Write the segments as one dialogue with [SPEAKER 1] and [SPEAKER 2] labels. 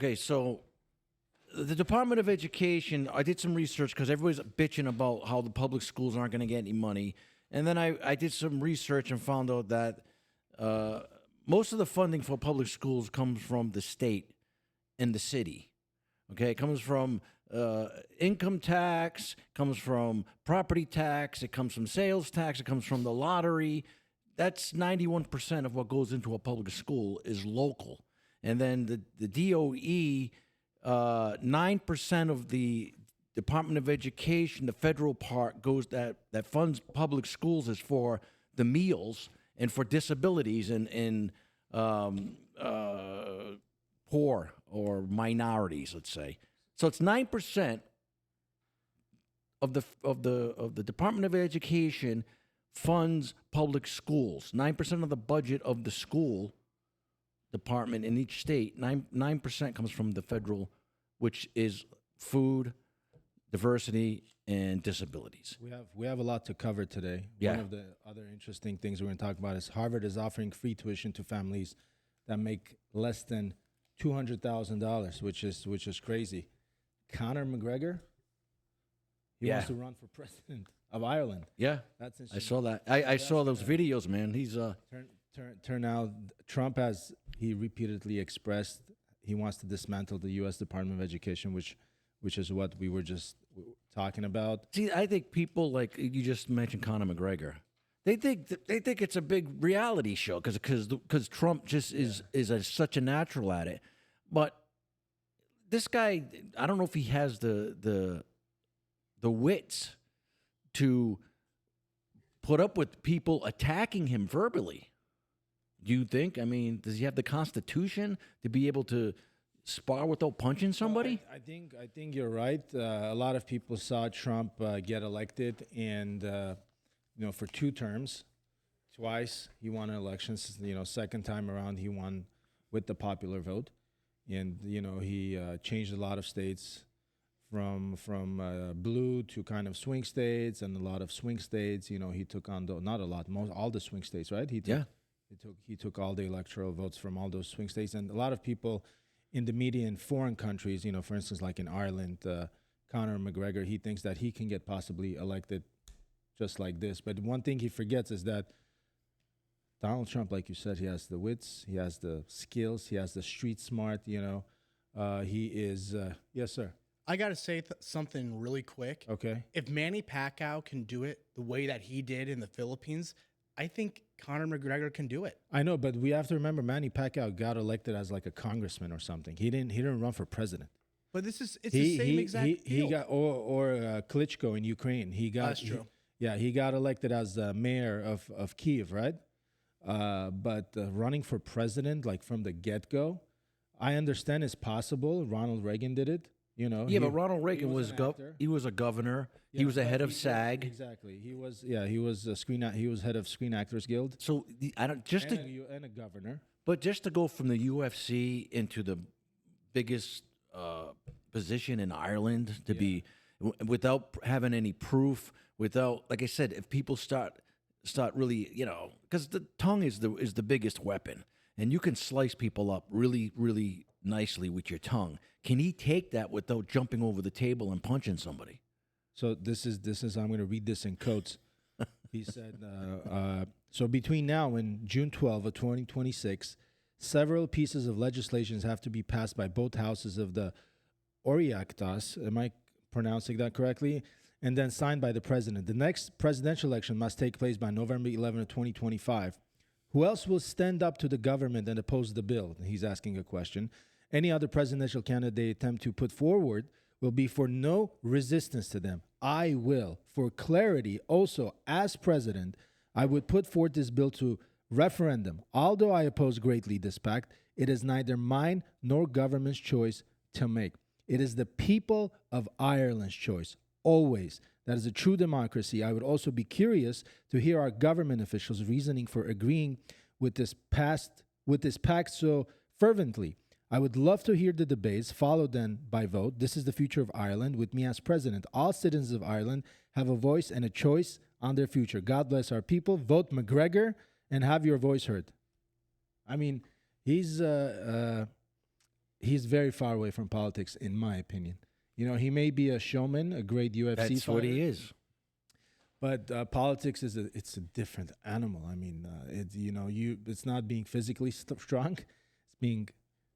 [SPEAKER 1] Okay, so the Department of Education, I did some research because everybody's bitching about how the public schools aren't going to get any money. And then I did some research and found out that most of the funding for public schools comes from the state and the city. Okay, it comes from income tax, comes from property tax, it comes from sales tax, it comes from the lottery. That's 91% of what goes into a public school is local. And then the DOE, 9% of the Department of Education, the federal part goes that funds public schools is for the meals and for disabilities and poor or minorities, let's say. So it's 9% of the Department of Education funds public schools. 9% of the budget of the school department in each state. 9% comes from the federal, which is food, diversity, and disabilities.
[SPEAKER 2] We have a lot to cover today.
[SPEAKER 1] Yeah.
[SPEAKER 2] One of the other interesting things we're going to talk about is Harvard is offering free tuition to families that make less than $200,000, which is crazy. Conor McGregor, he wants to run for president of Ireland.
[SPEAKER 1] Yeah,
[SPEAKER 2] That's
[SPEAKER 1] I saw that. I saw those videos, man. He's
[SPEAKER 2] turn out Trump has he repeatedly expressed he wants to dismantle the U.S. Department of Education, which is what we were just talking about.
[SPEAKER 1] See, I think people like you just mentioned Conor McGregor. They think it's a big reality show because Trump just is such a natural at it. But this guy, I don't know if he has the wits to put up with people attacking him verbally. Do you think? I mean, does he have the constitution to be able to spar without punching somebody?
[SPEAKER 2] I think you're right. A lot of people saw Trump get elected, and for 2 terms, twice he won elections. Second time around he won with the popular vote, and he changed a lot of states from blue to kind of swing states, and a lot of swing states. He took on all the swing states, right? He took all the electoral votes from all those swing states, and a lot of people in the media in foreign countries, for instance, like in Ireland, Conor McGregor, he thinks that he can get possibly elected just like this. But one thing he forgets is that Donald Trump, like you said, he has the wits, he has the skills, he has the street smart. He is. Yes, sir.
[SPEAKER 3] I got to say something really quick.
[SPEAKER 2] Okay.
[SPEAKER 3] If Manny Pacquiao can do it the way that he did in the Philippines, I think Conor McGregor can do it.
[SPEAKER 2] I know, but we have to remember Manny Pacquiao got elected as like a congressman or something. He didn't run for president.
[SPEAKER 3] But it's the same exact deal.
[SPEAKER 2] He got or Klitschko in Ukraine.
[SPEAKER 3] That's true.
[SPEAKER 2] He got elected as mayor of Kiev, right? But running for president, like from the get-go, I understand it's possible. Ronald Reagan did it.
[SPEAKER 1] But Ronald Reagan was he was a governor.
[SPEAKER 2] Yeah,
[SPEAKER 1] he was the head of SAG.
[SPEAKER 2] Exactly. He was he was head of Screen Actors Guild.
[SPEAKER 1] So
[SPEAKER 2] and a governor.
[SPEAKER 1] But just to go from the UFC into the biggest position in Ireland to be without having any proof, without, like I said, if people start really, because the tongue is the biggest weapon, and you can slice people up really, really nicely with your tongue. Can he take that without jumping over the table and punching somebody?
[SPEAKER 2] So this is I'm going to read this in quotes. He said, so between now and June 12 of 2026, several pieces of legislation have to be passed by both houses of the Oireachtas. Am I pronouncing that correctly? And then signed by the president. The next presidential election must take place by November 11 of 2025. Who else will stand up to the government and oppose the bill? He's asking a question. Any other presidential candidate they attempt to put forward will be for no resistance to them. I will. For clarity, also, as president, I would put forth this bill to referendum. Although I oppose greatly this pact, it is neither mine nor government's choice to make. It is the people of Ireland's choice, always. That is a true democracy. I would also be curious to hear our government officials' reasoning for agreeing with this pact so fervently. I would love to hear the debates, followed then by vote. This is the future of Ireland, with me as president. All citizens of Ireland have a voice and a choice on their future. God bless our people. Vote McGregor and have your voice heard. I mean, he's he's very far away from politics, in my opinion. You know, he may be a showman, a great UFC
[SPEAKER 1] That's
[SPEAKER 2] fighter,
[SPEAKER 1] what he is.
[SPEAKER 2] but politics is it's a different animal. I mean, it's not being physically strong; it's being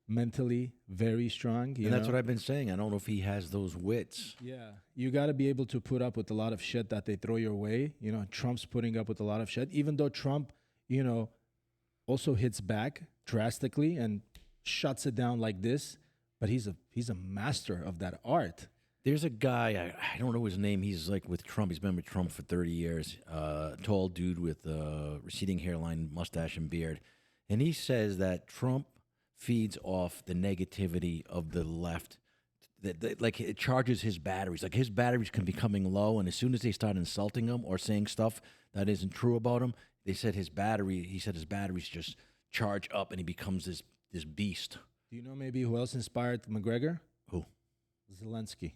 [SPEAKER 2] mentally very strong.
[SPEAKER 1] And that's what I've been saying. I don't know if he has those wits.
[SPEAKER 2] Yeah, you got to be able to put up with a lot of shit that they throw your way. You know, Trump's putting up with a lot of shit, even though Trump, also hits back drastically and shuts it down like this. But he's a master of that art.
[SPEAKER 1] There's a guy, I don't know his name. He's like with Trump. He's been with Trump for 30 years. Tall dude with receding hairline, mustache, and beard. And he says that Trump feeds off the negativity of the left. Like it charges his batteries. Like his batteries can be coming low, and as soon as they start insulting him or saying stuff that isn't true about him, he said his batteries just charge up, and he becomes this beast.
[SPEAKER 2] Do you know maybe who else inspired McGregor?
[SPEAKER 1] Who?
[SPEAKER 2] Zelensky.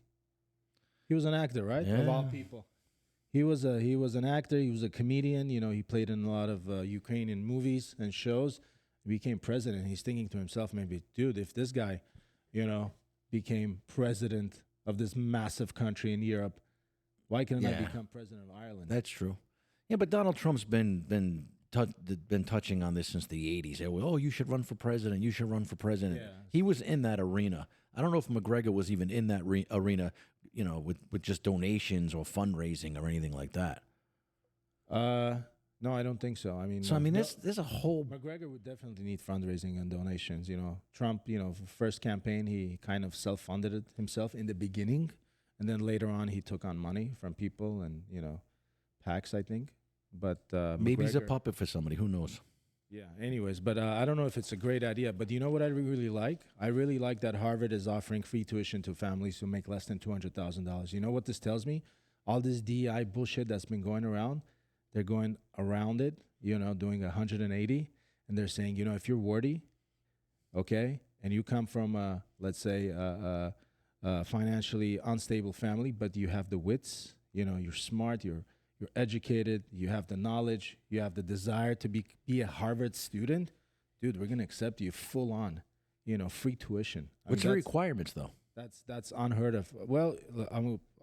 [SPEAKER 2] He was an actor, right?
[SPEAKER 1] Yeah.
[SPEAKER 2] Of all people. He was an actor. He was a comedian. You know, he played in a lot of Ukrainian movies and shows. He became president. He's thinking to himself, maybe, dude, if this guy, became president of this massive country in Europe, why can't I become president of Ireland?
[SPEAKER 1] That's true. Yeah, but Donald Trump's been touching on this since the 80s. Oh, you should run for president. You should run for president.
[SPEAKER 2] Yeah.
[SPEAKER 1] He was in that arena. I don't know if McGregor was even in that arena, with just donations or fundraising or anything like that.
[SPEAKER 2] No, I don't think so. I mean,
[SPEAKER 1] there's a whole.
[SPEAKER 2] McGregor would definitely need fundraising and donations. You know, Trump, first campaign, he kind of self-funded it himself in the beginning, and then later on he took on money from people and PACs, I think. But
[SPEAKER 1] Maybe he's a
[SPEAKER 2] McGregor-
[SPEAKER 1] puppet for somebody. Who knows?
[SPEAKER 2] Yeah. Anyways, but I don't know if it's a great idea. But you know what I really like? I really like that Harvard is offering free tuition to families who make less than $200,000. You know what this tells me? All this DEI bullshit that's been going around, they're going around it. Doing 180, and they're saying, if you're worthy, okay, and you come from, let's say, a financially unstable family, but you have the wits, you're smart, you're educated, you have the knowledge, you have the desire to be a Harvard student, dude, we're gonna accept you full on, free tuition.
[SPEAKER 1] What's the requirements though?
[SPEAKER 2] That's unheard of. Well,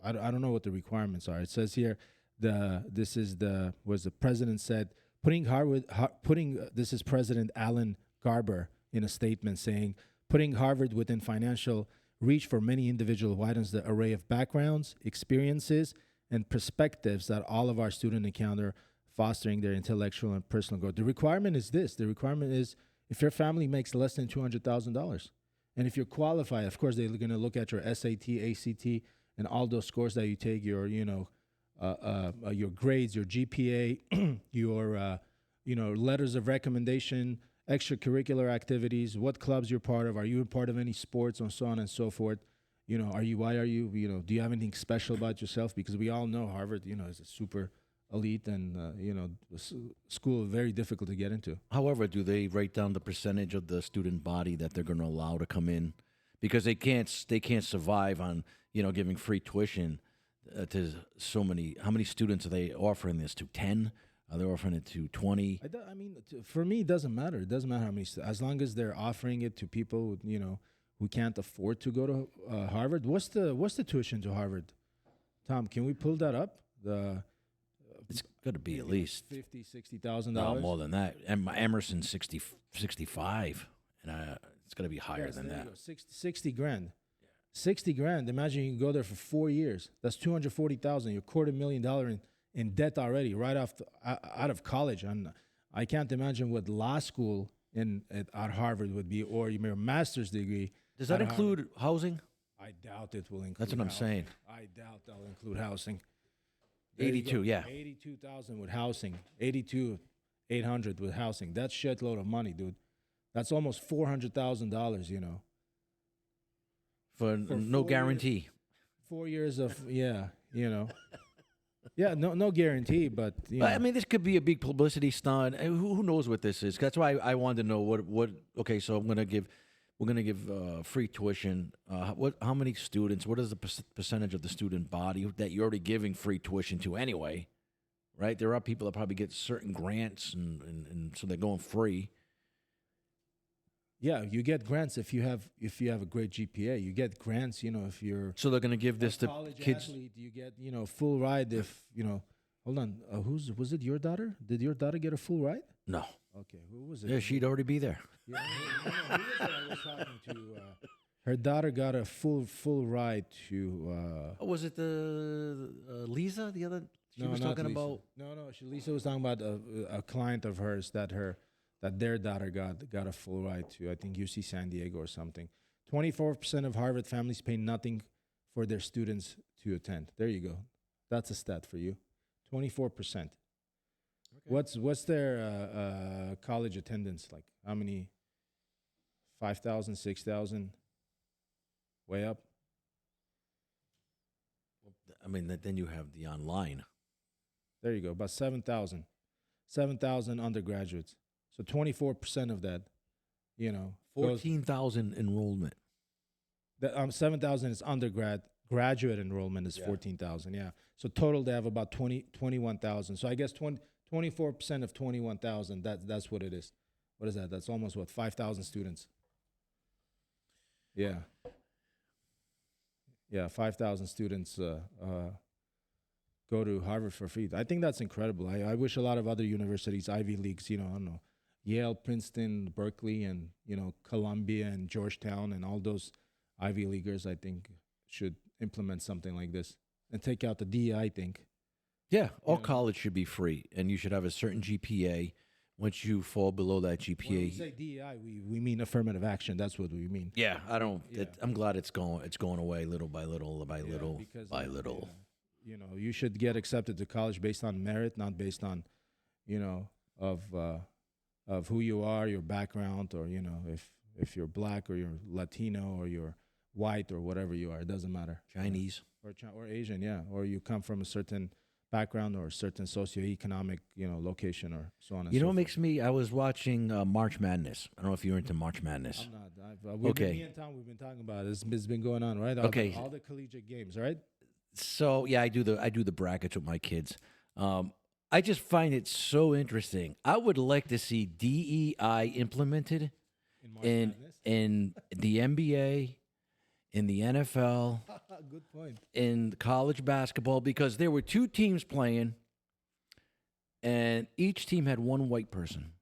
[SPEAKER 2] I don't know what the requirements are. It says here, this is the president said, this is President Alan Garber in a statement saying, putting Harvard within financial reach for many individuals widens the array of backgrounds, experiences, and perspectives that all of our students encounter, fostering their intellectual and personal growth. The requirement is this. The requirement is if your family makes less than $200,000, and if you're qualified, of course, they're going to look at your SAT, ACT, and all those scores that you take, your grades, your GPA, your letters of recommendation, extracurricular activities, what clubs you're part of, are you a part of any sports, and so on and so forth. Do you have anything special about yourself? Because we all know Harvard, is a super elite and, school very difficult to get into.
[SPEAKER 1] However, do they write down the percentage of the student body that they're going to allow to come in? Because they can't survive on, giving free tuition to so many. How many students are they offering this to? 10? Are they offering it to 20?
[SPEAKER 2] For me, it doesn't matter. It doesn't matter how many, as long as they're offering it to people, who can't afford to go to Harvard. What's the tuition to Harvard? Tom, can we pull that up?
[SPEAKER 1] It's got to be at least
[SPEAKER 2] $60,000.
[SPEAKER 1] No, more than that. And Emerson 65, and it's got to be higher than that.
[SPEAKER 2] 60 grand. 60 grand. Imagine you can go there for 4 years. That's $240,000. You're $250,000 in debt already, right out of college. And I can't imagine what law school at Harvard would be, or your master's degree.
[SPEAKER 1] Does that include housing?
[SPEAKER 2] I doubt it will include.
[SPEAKER 1] That's what I'm saying.
[SPEAKER 2] I doubt that'll include housing.
[SPEAKER 1] 82, yeah.
[SPEAKER 2] 82,000 with housing. 82,800 with housing. That's shitload of money, dude. That's almost $400,000.
[SPEAKER 1] For no guarantee.
[SPEAKER 2] 4 years of Yeah, no guarantee, but
[SPEAKER 1] this could be a big publicity stunt. Who knows what this is? That's why I wanted to know what. Okay, so we're gonna give free tuition. How many students? What is the percentage of the student body that you're already giving free tuition to anyway? Right, there are people that probably get certain grants, and so they're going free.
[SPEAKER 2] Yeah, you get grants if you have a great GPA. You get grants, if you're
[SPEAKER 1] So they're going to give this
[SPEAKER 2] a
[SPEAKER 1] to
[SPEAKER 2] college
[SPEAKER 1] kids.
[SPEAKER 2] athlete. You get full ride if Hold on, was it your daughter? Did your daughter get a full ride?
[SPEAKER 1] No.
[SPEAKER 2] Okay, who was it?
[SPEAKER 1] Yeah, she'd already be there.
[SPEAKER 2] Yeah, who was it I was talking to? Her daughter got a full ride to.
[SPEAKER 1] Oh, was it the Lisa? The other she was
[SPEAKER 2] not
[SPEAKER 1] talking
[SPEAKER 2] Lisa.
[SPEAKER 1] about.
[SPEAKER 2] No, Lisa was talking about a client of hers that their daughter got a full ride to, I think, UC San Diego or something. 24% of Harvard families pay nothing for their students to attend. There you go. That's a stat for you. 24%. What's their college attendance like? How many? 5,000, 6,000? Way up?
[SPEAKER 1] I mean, then you have the online.
[SPEAKER 2] There you go. About 7,000. 7,000 undergraduates. So 24% of that,
[SPEAKER 1] 14,000 enrollment.
[SPEAKER 2] 7,000 is graduate enrollment is 14,000. Yeah. So total they have about 21,000. So I guess 24% of 21,000. That's what it is. What is that? That's almost 5,000 students. Yeah. Yeah, 5,000 students go to Harvard for free. I think that's incredible. I wish a lot of other universities, Ivy Leagues, I don't know, Yale, Princeton, Berkeley, and Columbia and Georgetown and all those Ivy Leaguers, I think, should implement something like this and take out the DEI, I think.
[SPEAKER 1] Yeah, all college should be free, and you should have a certain GPA. Once you fall below that GPA,
[SPEAKER 2] When we say DEI, we mean affirmative action. That's what we mean.
[SPEAKER 1] yeah, I don't. I'm glad it's going away little by little by little
[SPEAKER 2] because,
[SPEAKER 1] by little.
[SPEAKER 2] You should get accepted to college based on merit, not based on, of who you are, your background, or if you're black or you're Latino or you're white or whatever you are. It doesn't matter.
[SPEAKER 1] Chinese
[SPEAKER 2] or Asian, yeah, or you come from a certain background or a certain socioeconomic, location or so on and so
[SPEAKER 1] what
[SPEAKER 2] forth.
[SPEAKER 1] makes me? I was watching March Madness. I don't know if you're into March Madness.
[SPEAKER 2] I'm not. Me and Tom, we've been talking about it. It's been going on, right? All the collegiate games, right?
[SPEAKER 1] So yeah, I do the brackets with my kids. I just find it so interesting. I would like to see DEI implemented in the NBA, in the NFL,
[SPEAKER 2] Good point.
[SPEAKER 1] in college basketball, because there were two teams playing, and each team had one white person,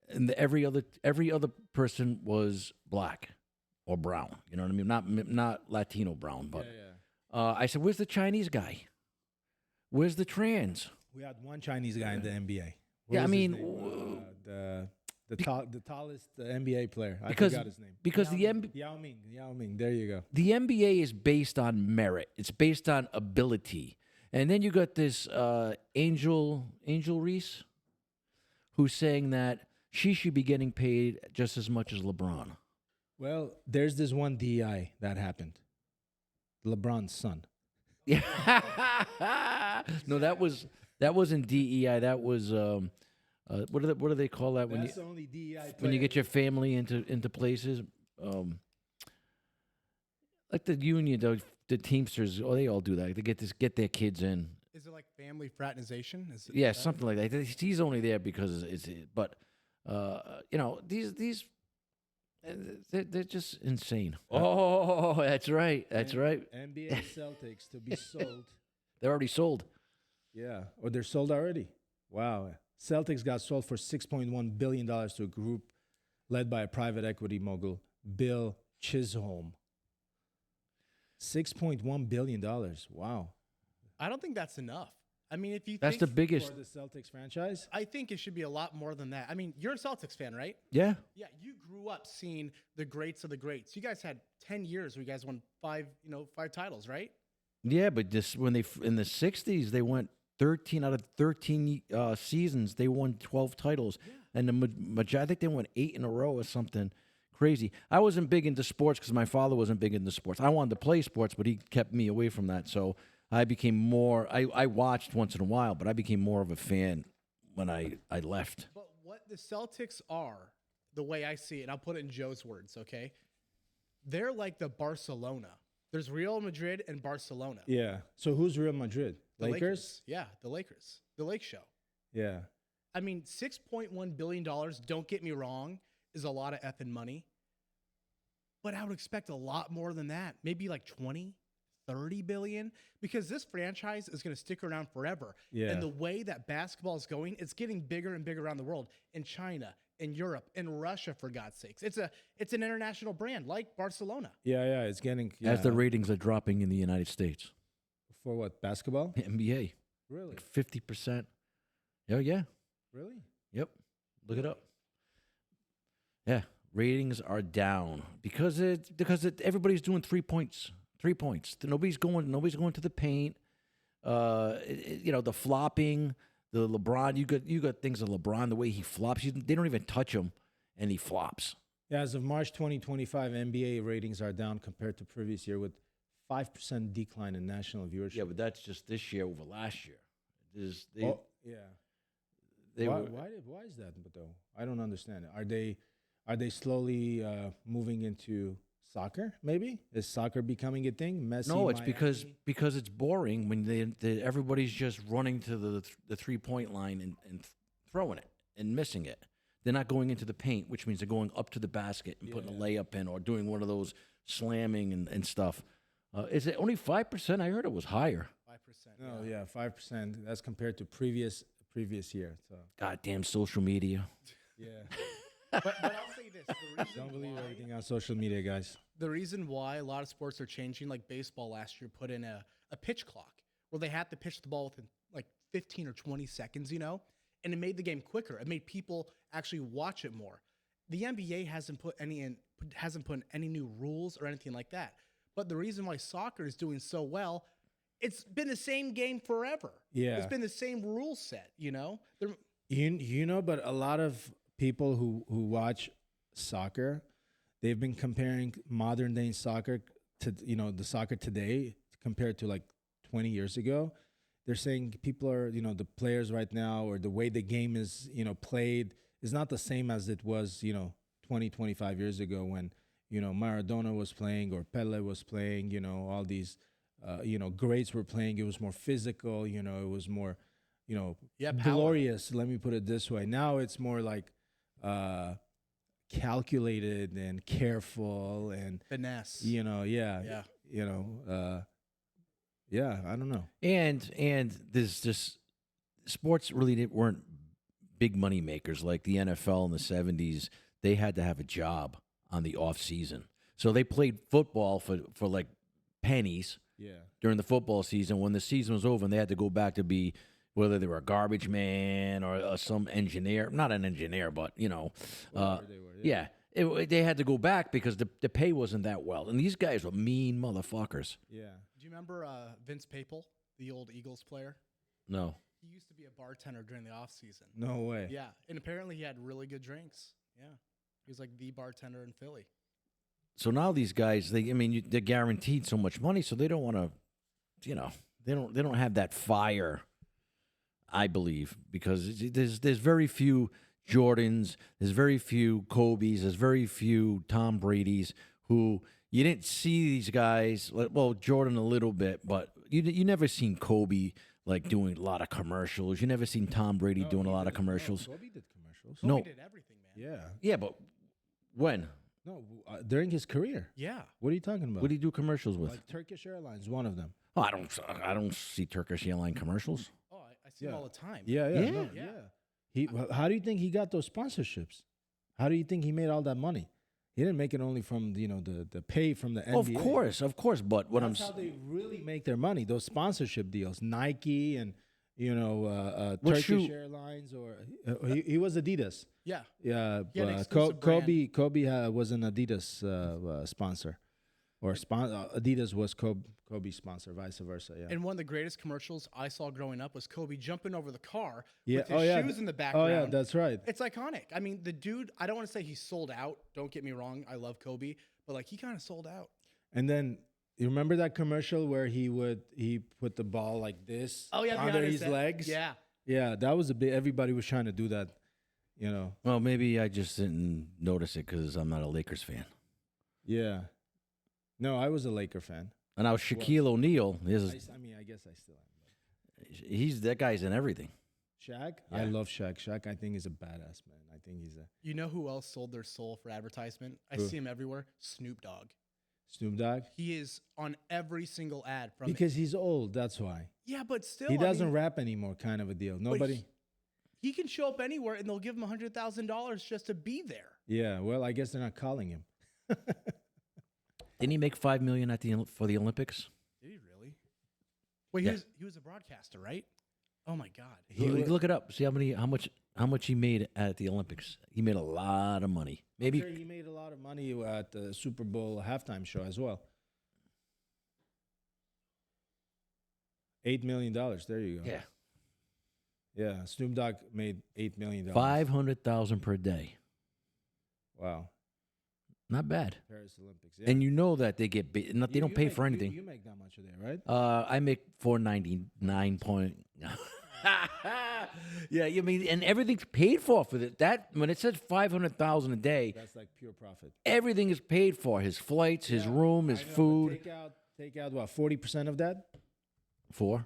[SPEAKER 1] and every other person was black or brown. You know what I mean? Not Latino brown, but I said, "Where's the Chinese guy? Where's the trans?"
[SPEAKER 2] We had one Chinese guy in the NBA.
[SPEAKER 1] Yeah, I mean,
[SPEAKER 2] the tallest NBA player. I
[SPEAKER 1] because
[SPEAKER 2] forgot his name.
[SPEAKER 1] because
[SPEAKER 2] Yao Ming. There you go.
[SPEAKER 1] the NBA is based on merit. It's based on ability. And then you got this Angel Reese, who's saying that she should be getting paid just as much as LeBron.
[SPEAKER 2] Well, there's this one DEI that happened. LeBron's son.
[SPEAKER 1] Yeah. No, that wasn't DEI. That was what do they call that
[SPEAKER 2] That's the only DEI
[SPEAKER 1] when you get your family into places? Like the union, the Teamsters. Oh, they all do that. They get their kids in.
[SPEAKER 3] Is it like family fraternization?
[SPEAKER 1] Yeah, something like that. He's only there because but these they're just insane. Oh, that's right. That's right.
[SPEAKER 2] NBA Celtics to be sold.
[SPEAKER 1] They're already sold.
[SPEAKER 2] Yeah, or they're sold already. Wow. Celtics got sold for $6.1 billion to a group led by a private equity mogul, Bill Chisholm. $6.1 billion. Wow.
[SPEAKER 3] I don't think that's enough. I mean, if you
[SPEAKER 1] That's
[SPEAKER 3] think
[SPEAKER 1] the biggest.
[SPEAKER 2] For the Celtics franchise?
[SPEAKER 3] I think it should be a lot more than that. I mean, you're a Celtics fan, right?
[SPEAKER 1] Yeah.
[SPEAKER 3] Yeah, you grew up seeing the greats of the greats. You guys had 10 years where you guys won five titles, right?
[SPEAKER 1] Yeah, but when they in the '60s they went 13 out of 13 seasons. They won 12 titles, and I think they won 8 in a row or something crazy. I wasn't big into sports because my father wasn't big into sports. I wanted to play sports, but he kept me away from that. So I became more. I watched once in a while, but I became more of a fan when I left.
[SPEAKER 3] But what the Celtics are, the way I see it, and I'll put it in Joe's words, okay? They're like the Barcelona. There's Real Madrid and Barcelona.
[SPEAKER 2] Yeah. So who's Real Madrid?
[SPEAKER 3] The
[SPEAKER 2] Lakers?
[SPEAKER 3] Yeah, the Lakers. The Lake Show.
[SPEAKER 2] Yeah.
[SPEAKER 3] I mean, $6.1 billion, don't get me wrong. is a lot of effing money. But I would expect a lot more than that. Maybe like 20, 30 billion, because this franchise is going to stick around forever.
[SPEAKER 2] Yeah.
[SPEAKER 3] And the way that basketball is going, it's getting bigger and bigger around the world. In China, in Europe, in Russia, for God's sakes. It's an international brand like Barcelona.
[SPEAKER 2] Yeah, it's getting
[SPEAKER 1] As the ratings are dropping in the United States.
[SPEAKER 2] for what, basketball?
[SPEAKER 1] NBA,
[SPEAKER 2] Really?
[SPEAKER 1] like 50%. Oh, yeah.
[SPEAKER 2] Really?
[SPEAKER 1] Yep. Look it up. Yeah. Ratings are down because everybody's doing 3 points. 3 points. Nobody's going to the paint. The flopping, the LeBron. You got things of LeBron, the way he flops. They don't even touch him, and he flops.
[SPEAKER 2] Yeah, as of March 2025, NBA ratings are down compared to previous year with 5% decline in national viewership.
[SPEAKER 1] Yeah, but that's just this year over last year.
[SPEAKER 2] Yeah.
[SPEAKER 1] They
[SPEAKER 2] why,
[SPEAKER 1] were,
[SPEAKER 2] why is that though? I don't understand it. Are they slowly moving into soccer? Maybe is soccer becoming a thing? Messi,
[SPEAKER 1] no, it's
[SPEAKER 2] Miami?
[SPEAKER 1] because it's boring when everybody's just running to the 3-point line and throwing it and missing it. They're not going into the paint, which means they're going up to the basket and putting a layup in or doing one of those slamming and stuff. Is it only 5%? I heard it was higher.
[SPEAKER 3] 5%.
[SPEAKER 2] No, yeah, 5%. That's compared to previous year. So
[SPEAKER 1] Goddamn social media.
[SPEAKER 2] yeah,
[SPEAKER 3] But I'll say this. The reason
[SPEAKER 2] don't believe
[SPEAKER 3] why-
[SPEAKER 2] everything on social media, guys.
[SPEAKER 3] The reason why a lot of sports are changing, like baseball last year, put in a pitch clock where they had to pitch the ball within like 15 or 20 seconds, and it made the game quicker. It made people actually watch it more. The NBA hasn't put any new rules or anything like that. But the reason why soccer is doing so well, it's been the same game forever.
[SPEAKER 2] Yeah.
[SPEAKER 3] It's been the same rule set, They're-
[SPEAKER 2] But a lot of people who watch soccer, they've been comparing modern day soccer to the soccer today compared to like 20 years ago. They're saying people are the players right now, or the way the game is played is not the same as it was 20, 25 years ago when Maradona was playing or Pele was playing. All these greats were playing. It was more physical. It was more
[SPEAKER 3] power.
[SPEAKER 2] glorious. Let me put it this way. Now it's more like calculated and careful and
[SPEAKER 3] finesse.
[SPEAKER 2] yeah. I don't know.
[SPEAKER 1] And there's just sports really weren't big money makers like the NFL in the 70s. They had to have a job on the off season. So they played football for like pennies during the football season. When the season was over and they had to go back to be, whether they were a garbage man or some engineer, not an engineer, but,
[SPEAKER 2] Whatever they were,
[SPEAKER 1] yeah. They had to go back because the pay wasn't that well. And these guys were mean motherfuckers.
[SPEAKER 2] Yeah.
[SPEAKER 3] Do you remember Vince Papal, the old Eagles player?
[SPEAKER 1] No.
[SPEAKER 3] He used to be a bartender during the off season.
[SPEAKER 2] No way.
[SPEAKER 3] Yeah, and apparently he had really good drinks. Yeah, he was like the bartender in Philly.
[SPEAKER 1] So now these guys, they're guaranteed so much money, so they don't want to, they don't have that fire, I believe, because there's very few Jordans, there's very few Kobe's, there's very few Tom Brady's who you didn't see these guys. Well, Jordan a little bit, but you never seen Kobe like doing a lot of commercials. You never seen Tom Brady doing a lot of commercials.
[SPEAKER 2] No, Kobe did commercials.
[SPEAKER 1] No.
[SPEAKER 3] Kobe did everything, man.
[SPEAKER 2] Yeah.
[SPEAKER 1] Yeah, but when?
[SPEAKER 2] No, during his career.
[SPEAKER 3] Yeah.
[SPEAKER 2] What are you talking about?
[SPEAKER 1] What do you do commercials with?
[SPEAKER 2] Like Turkish Airlines, one of them.
[SPEAKER 1] Oh, I don't see Turkish airline commercials.
[SPEAKER 3] Oh, I see him all the time.
[SPEAKER 2] Yeah.
[SPEAKER 3] Yeah.
[SPEAKER 2] How do you think he got those sponsorships? How do you think he made all that money? He didn't make it only from the pay from the NBA.
[SPEAKER 1] Of course. But what
[SPEAKER 2] That's how they really make their money. Those sponsorship deals, Nike and
[SPEAKER 1] What
[SPEAKER 2] Turkish
[SPEAKER 1] shoe?
[SPEAKER 2] Airlines, or he was Adidas.
[SPEAKER 3] Yeah.
[SPEAKER 2] Yeah,
[SPEAKER 3] He had an exclusive brand.
[SPEAKER 2] Kobe was an Adidas sponsor, or Adidas was Kobe's sponsor, vice versa. Yeah.
[SPEAKER 3] And one of the greatest commercials I saw growing up was Kobe jumping over the car
[SPEAKER 2] Yeah.
[SPEAKER 3] with his shoes in the background.
[SPEAKER 2] Oh yeah, that's right.
[SPEAKER 3] It's iconic. I mean, the dude, I don't want to say he sold out. Don't get me wrong. I love Kobe. But, like, he kind of sold out.
[SPEAKER 2] And then you remember that commercial where he put the ball like this under
[SPEAKER 3] behind
[SPEAKER 2] his
[SPEAKER 3] head.
[SPEAKER 2] legs?
[SPEAKER 3] Yeah.
[SPEAKER 2] Yeah, that was a bit. Everybody was trying to do that,
[SPEAKER 1] Well, maybe I just didn't notice it because I'm not a Lakers fan.
[SPEAKER 2] Yeah. No, I was a Laker fan.
[SPEAKER 1] And now Shaquille O'Neal
[SPEAKER 2] I guess I still am.
[SPEAKER 1] that guy's in everything.
[SPEAKER 2] Shaq? I love Shaq. Shaq, I think, is a badass, man. I think he's a
[SPEAKER 3] You know who else sold their soul for advertisement? I
[SPEAKER 2] Who?
[SPEAKER 3] see him everywhere. Snoop Dogg.
[SPEAKER 2] Snoop Dogg.
[SPEAKER 3] He is on every single ad from.
[SPEAKER 2] Because he's old, that's why.
[SPEAKER 3] Yeah, but still,
[SPEAKER 2] He
[SPEAKER 3] I
[SPEAKER 2] doesn't
[SPEAKER 3] mean,
[SPEAKER 2] rap anymore, kind of a deal.
[SPEAKER 3] but
[SPEAKER 2] Nobody.
[SPEAKER 3] He can show up anywhere, and they'll give him $100,000 just to be there.
[SPEAKER 2] Yeah, well, I guess they're not calling him.
[SPEAKER 1] Didn't he make $5 million for the Olympics?
[SPEAKER 3] Did he really? Wait,
[SPEAKER 1] Yeah.
[SPEAKER 3] he was a broadcaster, right? Oh my God.
[SPEAKER 1] Look it up. See how much he made at the Olympics. He made a lot of money. Maybe
[SPEAKER 2] I'm sure he made a lot of money at the Super Bowl halftime show as well. $8 million. There you go.
[SPEAKER 1] yeah,
[SPEAKER 2] Yeah, Snoop Dogg made $8 million.
[SPEAKER 1] 500,000 per day.
[SPEAKER 2] Wow.
[SPEAKER 1] Not bad.
[SPEAKER 2] Paris Olympics. Yeah.
[SPEAKER 1] And you know that they get they don't pay for anything.
[SPEAKER 2] You make that much a day, right?
[SPEAKER 1] I make 499 point. Yeah, you mean, and everything's paid for that. When it says 500,000 a day,
[SPEAKER 2] That's like pure profit.
[SPEAKER 1] everything is paid for. His flights, his room, his
[SPEAKER 2] I know, but
[SPEAKER 1] food.
[SPEAKER 2] Take out what, 40% of that
[SPEAKER 1] For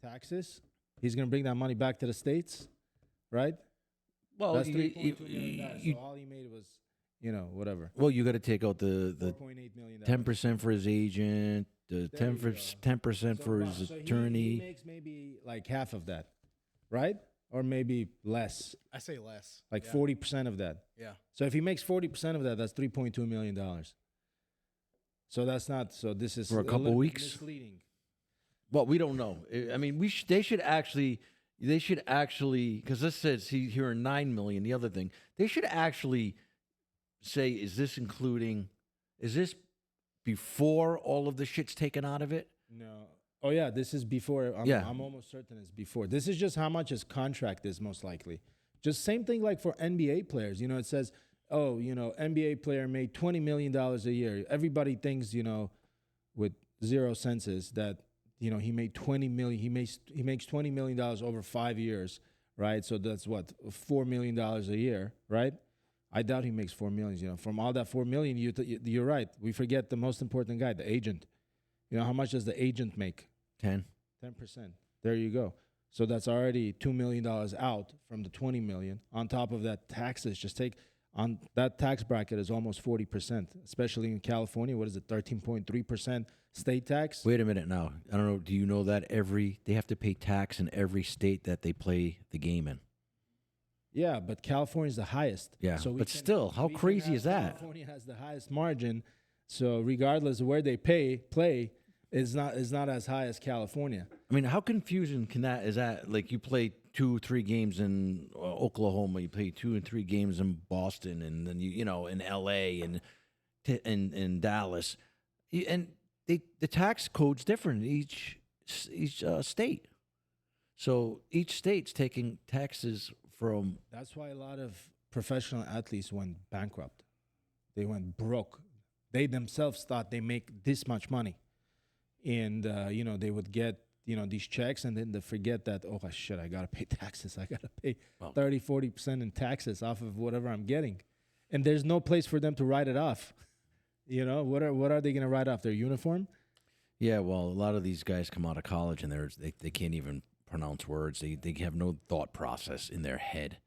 [SPEAKER 2] taxes. He's gonna bring that money back to the States, right?
[SPEAKER 1] well,
[SPEAKER 2] That's $3.2 million. So all he made was, whatever.
[SPEAKER 1] well, you got to take out the
[SPEAKER 2] $4.8 million.
[SPEAKER 1] 10% for his agent, the
[SPEAKER 2] There you go.
[SPEAKER 1] 10% for his attorney.
[SPEAKER 2] He makes maybe like half of that, right? Or maybe less,
[SPEAKER 3] I say less.
[SPEAKER 2] like
[SPEAKER 3] Yeah.
[SPEAKER 2] 40% of that.
[SPEAKER 3] Yeah.
[SPEAKER 2] So if he makes 40% of that, that's $3.2 million. So that's not. So this is
[SPEAKER 1] For a couple
[SPEAKER 2] little bit
[SPEAKER 1] weeks?
[SPEAKER 2] misleading.
[SPEAKER 1] Well, we don't know. I mean, they should actually, because this says here in 9 million. The other thing, they should actually say, is this before all of the shit's taken out of it?
[SPEAKER 2] No. Oh yeah, this is before.
[SPEAKER 1] Yeah.
[SPEAKER 2] I'm almost certain it's before. This is just how much his contract is most likely. Just same thing like for NBA players. It says, oh, NBA player made $20 million a year. Everybody thinks, with zero senses that, he made 20 million. He makes $20 million over 5 years, right? So that's what, $4 million a year, right? I doubt he makes 4 million. From all that 4 million, you're right. We forget the most important guy, the agent. How much does the agent make?
[SPEAKER 1] 10.
[SPEAKER 2] 10%. There you go. So that's already $2 million out from the 20 million. On top of that, taxes. Just take on that tax bracket is almost 40%, especially in California. What is it? 13.3% state tax.
[SPEAKER 1] Wait a minute now. I don't know. Do you know that they have to pay tax in every state that they play the game in?
[SPEAKER 2] Yeah, but California is the highest.
[SPEAKER 1] Yeah,
[SPEAKER 2] So
[SPEAKER 1] but still, how crazy is that?
[SPEAKER 2] California has the highest margin. So regardless of where they play is not as high as California.
[SPEAKER 1] I mean, how confusing is that? Like you play 2-3 games in Oklahoma, you play 2 and 3 games in Boston, and then in LA and in Dallas, and the tax code's different in each state. So each state's taking taxes from.
[SPEAKER 2] That's why a lot of professional athletes went bankrupt. They went broke. They themselves thought they make this much money. And, they would get, these checks, and then they forget that, oh, shit, I got to pay taxes. I got to pay 30, 40% in taxes off of whatever I'm getting. And there's no place for them to write it off. What are they going to write off? Their uniform?
[SPEAKER 1] Yeah, well, a lot of these guys come out of college and they can't even pronounce words. They have no thought process in their head.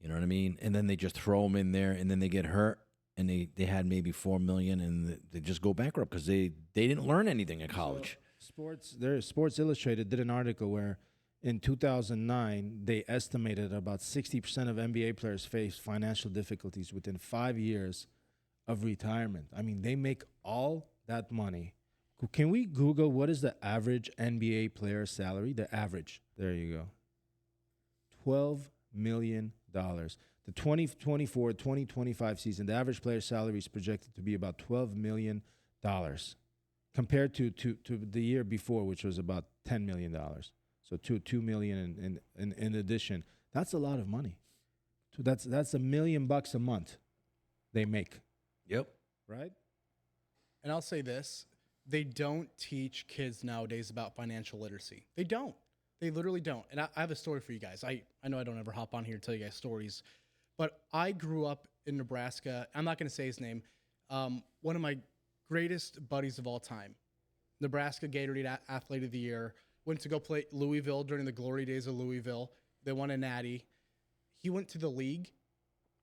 [SPEAKER 1] You know what I mean? And then they just throw them in there, and then they get hurt, and they had maybe 4 million, and they just go bankrupt because they didn't learn anything in college.
[SPEAKER 2] So Sports Illustrated did an article where in 2009 they estimated about 60% of NBA players face financial difficulties within 5 years of retirement. I mean, they make all that money. Can we Google what is the average NBA player salary? The average. There you go. $12 million. The 2024-2025 season, the average player salary is projected to be about $12 million compared to the year before, which was about $10 million. So $2 million in addition. That's a lot of money. So that's $1 million a month they make.
[SPEAKER 1] Yep.
[SPEAKER 2] Right?
[SPEAKER 3] And I'll say this. They don't teach kids nowadays about financial literacy. They don't. They literally don't. And I have a story for you guys. I know I don't ever hop on here and tell you guys stories, but I grew up in Nebraska. I'm not going to say his name. One of my greatest buddies of all time, Nebraska Gatorade Athlete of the Year, went to go play Louisville during the glory days of Louisville. They won a natty. He went to the league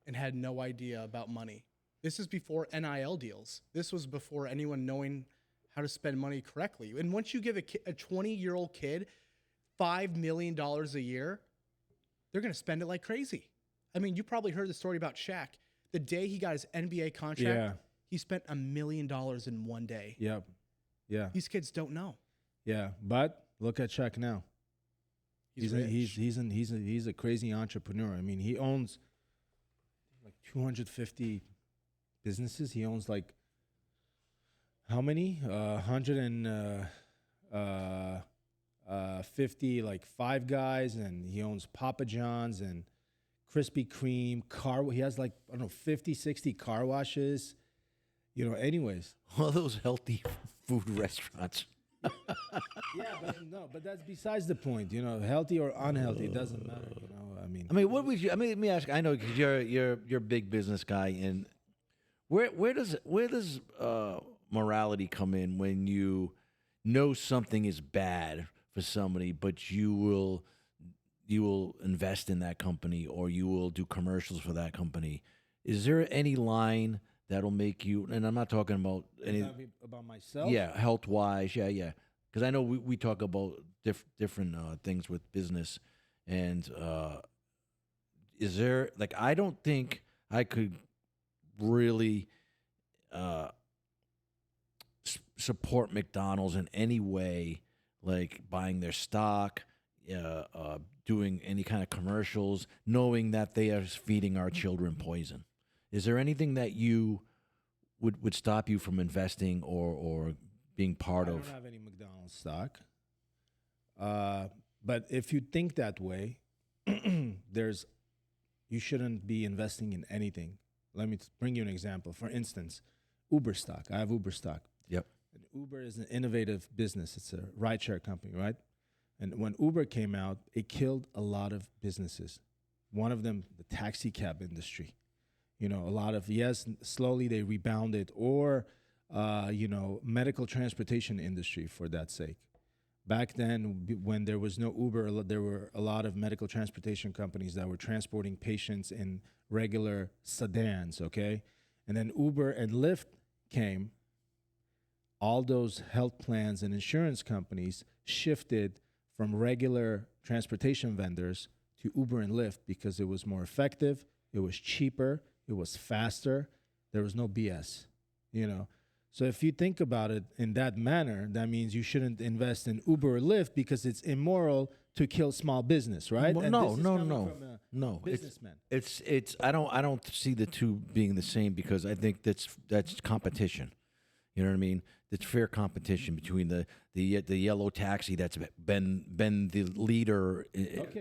[SPEAKER 3] and had no idea about money. This is before NIL deals. This was before anyone knowing how to spend money correctly. And once you give a 20-year-old kid $5 million a year, they're going to spend it like crazy. I mean, you probably heard the story about Shaq. The day he got his NBA contract, he spent $1 million in one day.
[SPEAKER 2] Yep. Yeah.
[SPEAKER 3] These kids don't know.
[SPEAKER 2] Yeah. But look at Shaq now.
[SPEAKER 3] He's
[SPEAKER 2] a crazy entrepreneur. I mean, he owns like 250 businesses. He owns like how many? 150 like Five Guys, and he owns Papa John's and Krispy Kreme he has like, I don't know, 50, 60 car washes. Anyways.
[SPEAKER 1] All those healthy food restaurants.
[SPEAKER 2] Yeah, but that's besides the point. Healthy or unhealthy, it doesn't matter. I mean,
[SPEAKER 1] what would you? Let me ask. I know because you're a big business guy, and where does morality come in when you know something is bad for somebody, but you will invest in that company or you will do commercials for that company? Is there any line that'll make you? And I'm not talking about any
[SPEAKER 2] about myself.
[SPEAKER 1] Yeah, health wise. Yeah. Because I know we talk about different things with business, and is there I don't think I could really support McDonald's in any way, like buying their stock, doing any kind of commercials, knowing that they are feeding our children poison. Is there anything that you would stop you from investing or being part of?
[SPEAKER 2] I don't have any McDonald's stock. But if you think that way, you shouldn't be investing in anything. Let me bring you an example. For instance, Uber stock. I have Uber stock.
[SPEAKER 1] Yep.
[SPEAKER 2] And Uber is an innovative business. It's a rideshare company, right? And when Uber came out, it killed a lot of businesses. One of them, the taxi cab industry. A lot of, slowly they rebounded, or, medical transportation industry for that sake. Back then, when there was no Uber, there were a lot of medical transportation companies that were transporting patients in regular sedans, okay? And then Uber and Lyft came. All those health plans and insurance companies shifted from regular transportation vendors to Uber and Lyft because it was more effective, it was cheaper, it was faster, there was no BS, So if you think about it in that manner, that means you shouldn't invest in Uber or Lyft because it's immoral to kill small business, right?
[SPEAKER 1] Well,
[SPEAKER 2] And
[SPEAKER 1] no.
[SPEAKER 2] this is coming from a businessman.
[SPEAKER 1] It's I don't see the two being the same because I think that's competition. You know what I mean? It's fair competition between the yellow taxi that's been the leader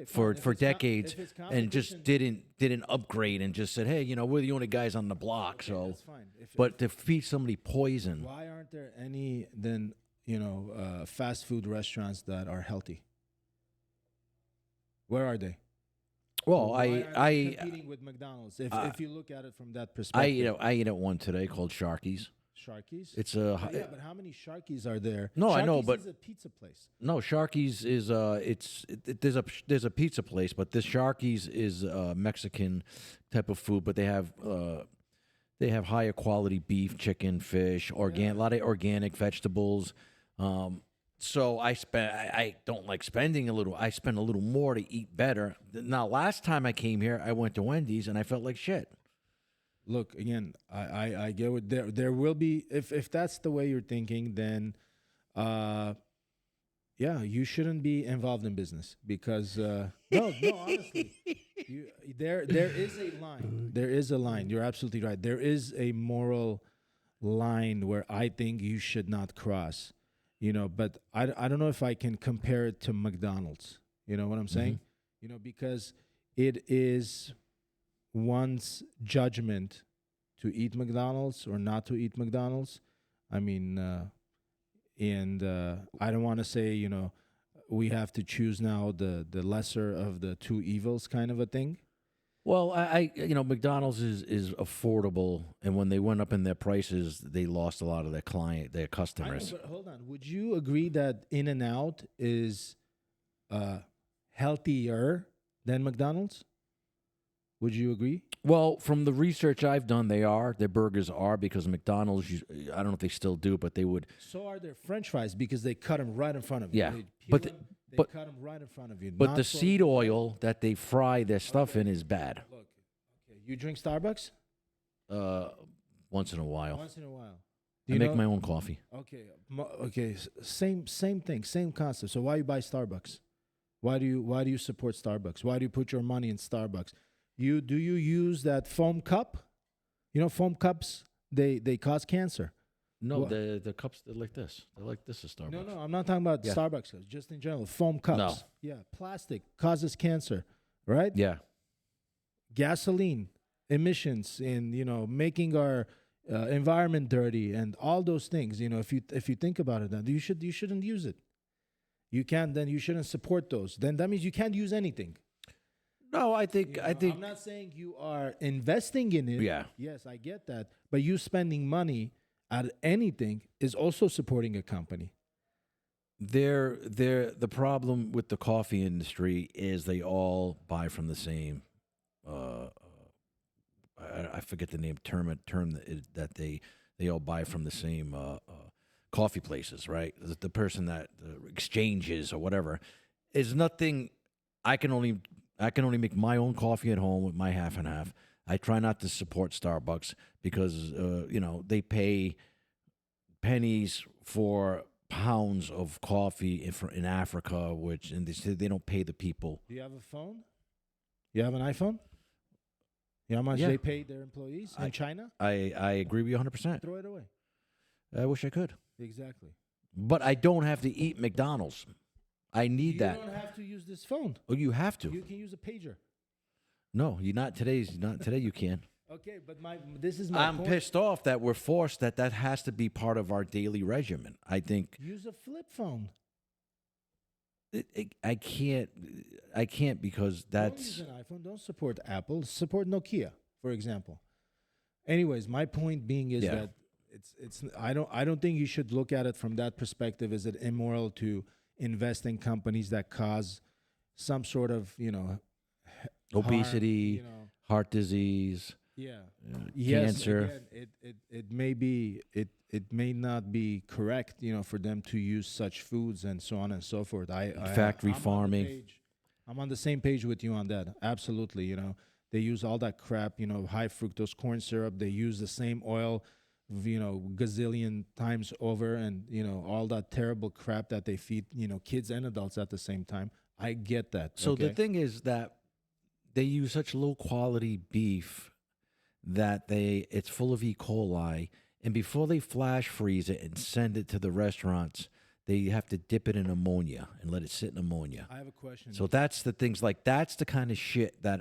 [SPEAKER 1] for decades and just didn't upgrade and just said, hey, we're the only guys on the block. So
[SPEAKER 2] that's fine.
[SPEAKER 1] But to feed somebody poison.
[SPEAKER 2] Why aren't there any then fast food restaurants that are healthy? Where are they?
[SPEAKER 1] Well,
[SPEAKER 2] Why aren't they competing with McDonald's if you look at it from that perspective.
[SPEAKER 1] I ate at one today called Sharky's.
[SPEAKER 2] Sharky's?
[SPEAKER 1] It's
[SPEAKER 2] but how many Sharky's are there?
[SPEAKER 1] No,
[SPEAKER 2] Sharky's
[SPEAKER 1] I know, but
[SPEAKER 2] is a pizza place.
[SPEAKER 1] No, Sharky's is there's a pizza place, but this Sharky's is Mexican type of food, but they have higher quality beef, chicken, fish, a lot of organic vegetables. So I don't like spending a little. I spend a little more to eat better. Now, last time I came here, I went to Wendy's and I felt like shit.
[SPEAKER 2] Look, again, I get what there will be if that's the way you're thinking, then you shouldn't be involved in business because no, honestly, there is a line. There is a line. You're absolutely right. There is a moral line where I think you should not cross. But I don't know if I can compare it to McDonald's. You know what I'm saying? Because it is one's judgment to eat McDonald's or not to eat McDonald's. I mean, and I don't want to say, we have to choose now the lesser of the two evils kind of a thing.
[SPEAKER 1] Well, McDonald's is affordable, and when they went up in their prices, they lost a lot of their customers.
[SPEAKER 2] I know, but hold on. Would you agree that In-N-Out is healthier than McDonald's? Would you agree?
[SPEAKER 1] Well, from the research I've done, their burgers are, because McDonald's, I don't know if they still do, but they would.
[SPEAKER 2] So are their French fries, because they cut them right in front of you.
[SPEAKER 1] Yeah,
[SPEAKER 2] They peel
[SPEAKER 1] but
[SPEAKER 2] 'em, they
[SPEAKER 1] but-
[SPEAKER 2] cut them right in front of you.
[SPEAKER 1] But
[SPEAKER 2] not
[SPEAKER 1] the
[SPEAKER 2] so-
[SPEAKER 1] seed oil that they fry their stuff in is bad.
[SPEAKER 2] Look, okay, you drink Starbucks
[SPEAKER 1] Once in a while.
[SPEAKER 2] once in a while.
[SPEAKER 1] I make my own coffee.
[SPEAKER 2] Okay, okay, same thing, same concept. So why you buy Starbucks? Why do you support Starbucks? Why do you put your money in Starbucks? Do you use that foam cup? You know, foam cups, they cause cancer.
[SPEAKER 1] No,
[SPEAKER 2] What?
[SPEAKER 1] the cups, they're like this. They're like this is Starbucks.
[SPEAKER 2] No, I'm not talking about
[SPEAKER 1] Yeah.
[SPEAKER 2] Starbucks cups, just in general. Foam cups.
[SPEAKER 1] No.
[SPEAKER 2] Yeah, plastic causes cancer, right?
[SPEAKER 1] Yeah.
[SPEAKER 2] Gasoline emissions, and making our environment dirty, and all those things. If you think about it, then you shouldn't use it. You can't. Then you shouldn't support those. Then that means you can't use anything.
[SPEAKER 1] No, I think
[SPEAKER 2] I'm not saying you are investing in it.
[SPEAKER 1] Yeah.
[SPEAKER 2] Yes, I get that. But you spending money at anything is also supporting a company.
[SPEAKER 1] the problem with the coffee industry is they all buy from the same. I forget the term that they all buy from the same coffee places, right? The person that exchanges or whatever is nothing. I can only make my own coffee at home with my half and half. I try not to support Starbucks because they pay pennies for pounds of coffee in Africa, and they say they don't pay the people.
[SPEAKER 2] Do you have a phone? You have an iPhone? You know how much
[SPEAKER 1] Yeah.
[SPEAKER 2] they pay their employees in China?
[SPEAKER 1] I agree with you 100%.
[SPEAKER 2] Throw it away.
[SPEAKER 1] I wish I could,
[SPEAKER 2] Exactly.
[SPEAKER 1] but I don't have to eat McDonald's. I need
[SPEAKER 2] You
[SPEAKER 1] that.
[SPEAKER 2] don't have to use this phone.
[SPEAKER 1] Oh, you have to.
[SPEAKER 2] You can use a pager.
[SPEAKER 1] No, you're not today. You can.
[SPEAKER 2] Okay, but this is my
[SPEAKER 1] I'm
[SPEAKER 2] point.
[SPEAKER 1] pissed off that we're forced that has to be part of our daily regimen. I think
[SPEAKER 2] Use a flip phone.
[SPEAKER 1] I can't because
[SPEAKER 2] Don't
[SPEAKER 1] that's
[SPEAKER 2] use an iPhone. Don't support Apple. Support Nokia, for example. Anyways, my point being is
[SPEAKER 1] Yeah.
[SPEAKER 2] that it's I don't think you should look at it from that perspective. Is it immoral to invest in companies that cause some sort of
[SPEAKER 1] obesity,
[SPEAKER 2] harm,
[SPEAKER 1] heart disease,
[SPEAKER 2] yeah,
[SPEAKER 1] cancer.
[SPEAKER 2] Again, it may not be correct, for them to use such foods and so on and so forth.
[SPEAKER 1] Factory
[SPEAKER 2] I'm on the
[SPEAKER 1] farming.
[SPEAKER 2] page. I'm on the same page with you on that. Absolutely, they use all that crap, high fructose corn syrup. They use the same oil, gazillion times over, and all that terrible crap that they feed, kids and adults at the same time. I get that.
[SPEAKER 1] So the
[SPEAKER 2] okay?
[SPEAKER 1] thing is that they use such low quality beef that it's full of E. coli, and before they flash freeze it and send it to the restaurants, they have to dip it in ammonia and let it sit in ammonia.
[SPEAKER 2] I have a question.
[SPEAKER 1] So that's the things, like that's the kind of shit that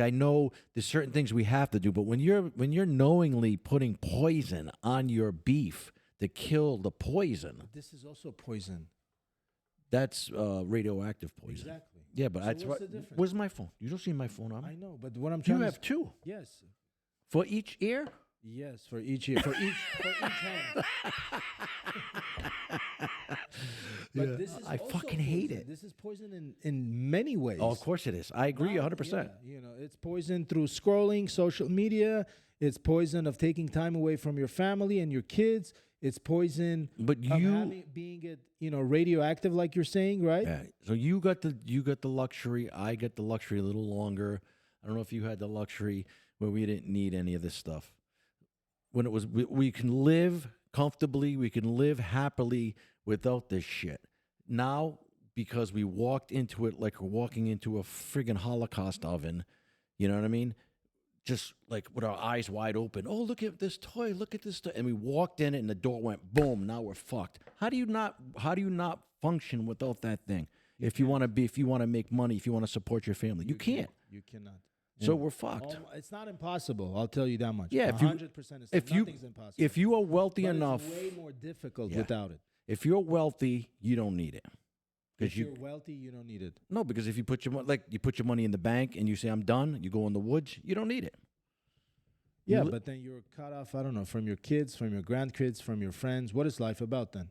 [SPEAKER 1] I know there's certain things we have to do, but when you're knowingly putting poison on your beef to kill the poison,
[SPEAKER 2] This is also poison.
[SPEAKER 1] that's radioactive poison.
[SPEAKER 2] Exactly.
[SPEAKER 1] Yeah, but
[SPEAKER 2] So
[SPEAKER 1] that's
[SPEAKER 2] what's
[SPEAKER 1] what.
[SPEAKER 2] the difference?
[SPEAKER 1] Where's my phone? You don't see my phone on
[SPEAKER 2] I
[SPEAKER 1] me.
[SPEAKER 2] know, but what I'm
[SPEAKER 1] You
[SPEAKER 2] trying to
[SPEAKER 1] have two
[SPEAKER 2] yes,
[SPEAKER 1] for each ear.
[SPEAKER 2] yes, for each year, for each hand. But this is
[SPEAKER 1] I
[SPEAKER 2] also
[SPEAKER 1] fucking hate
[SPEAKER 2] poison.
[SPEAKER 1] it.
[SPEAKER 2] This is poison in many ways.
[SPEAKER 1] Oh, of course it is. I agree 100%.
[SPEAKER 2] Yeah, it's poison through scrolling, social media. It's poison of taking time away from your family and your kids. It's poison
[SPEAKER 1] But
[SPEAKER 2] of
[SPEAKER 1] you,
[SPEAKER 2] being radioactive, like you're saying, right?
[SPEAKER 1] yeah. So you got the luxury. I get the luxury a little longer. I don't know if you had the luxury where we didn't need any of this stuff. When it was, we can live comfortably, we can live happily without this shit. Now, because we walked into it like we're walking into a friggin' Holocaust oven, you know what I mean? Just like with our eyes wide open. Oh, look at this toy! Look at this toy! And we walked in it, and the door went boom. Now we're fucked. How do you not function without that thing? If you want to make money, if you want to support your family, you can't.
[SPEAKER 2] You cannot.
[SPEAKER 1] So we're fucked.
[SPEAKER 2] It's not impossible. I'll tell you that much.
[SPEAKER 1] Yeah, if you-
[SPEAKER 2] 100%.
[SPEAKER 1] Nothing's
[SPEAKER 2] impossible.
[SPEAKER 1] If you are wealthy
[SPEAKER 2] But
[SPEAKER 1] enough,
[SPEAKER 2] it's way more difficult
[SPEAKER 1] Yeah.
[SPEAKER 2] without it.
[SPEAKER 1] if you're wealthy, you don't need it.
[SPEAKER 2] If you're wealthy, you don't need it.
[SPEAKER 1] No, because if you put your money in the bank and you say I'm done, you go in the woods, you don't need it.
[SPEAKER 2] Yeah,
[SPEAKER 1] li-
[SPEAKER 2] but then you're cut off, I don't know, from your kids, from your grandkids, from your friends. What is life about then?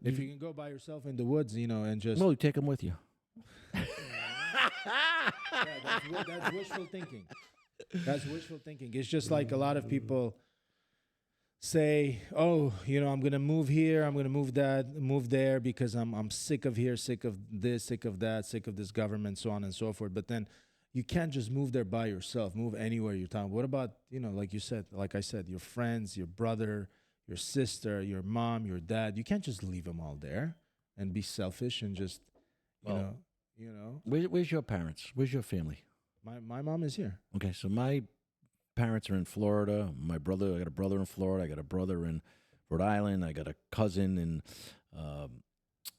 [SPEAKER 2] If you can go by yourself in the woods, and just...
[SPEAKER 1] no, you take them with you.
[SPEAKER 2] That's wishful thinking. That's wishful thinking. It's just like a lot of people say, "Oh, I'm gonna move here. I'm gonna move there because I'm sick of here, sick of this, sick of that, sick of this government, so on and so forth." But then you can't just move there by yourself. Move anywhere you're talking. What about like you said, like I said, your friends, your brother, your sister, your mom, your dad? You can't just leave them all there and be selfish and just
[SPEAKER 1] Well,
[SPEAKER 2] you know.
[SPEAKER 1] Where's your parents? Where's your family?
[SPEAKER 2] My mom is here.
[SPEAKER 1] Okay, so my parents are in Florida. I got a brother in Florida. I got a brother in Rhode Island. I got a cousin in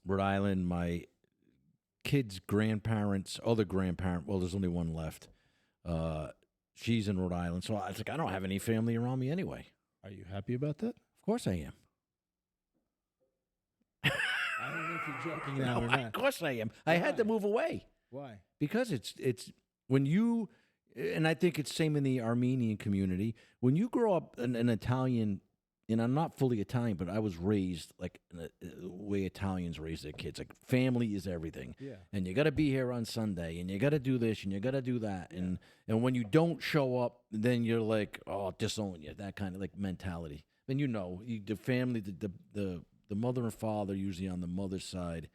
[SPEAKER 1] Rhode Island. My kids' grandparents, other grandparent. Well, there's only one left. She's in Rhode Island. So I was like, I don't have any family around me anyway.
[SPEAKER 2] Are you happy about that?
[SPEAKER 1] Of course I am.
[SPEAKER 2] I don't know if you're joking now
[SPEAKER 1] No,
[SPEAKER 2] or not.
[SPEAKER 1] of course I am. I had to move away
[SPEAKER 2] Why?
[SPEAKER 1] because it's when you, and I think it's same in the Armenian community. When you grow up an Italian, and I'm not fully Italian, but I was raised like the way Italians raise their kids. Like family is everything.
[SPEAKER 2] Yeah.
[SPEAKER 1] And you got to be here on Sunday, and you got to do this, and you got to do that, and when you don't show up, then you're like, oh, disown you, that kind of like mentality. And the family, the mother and father, usually on the mother's side,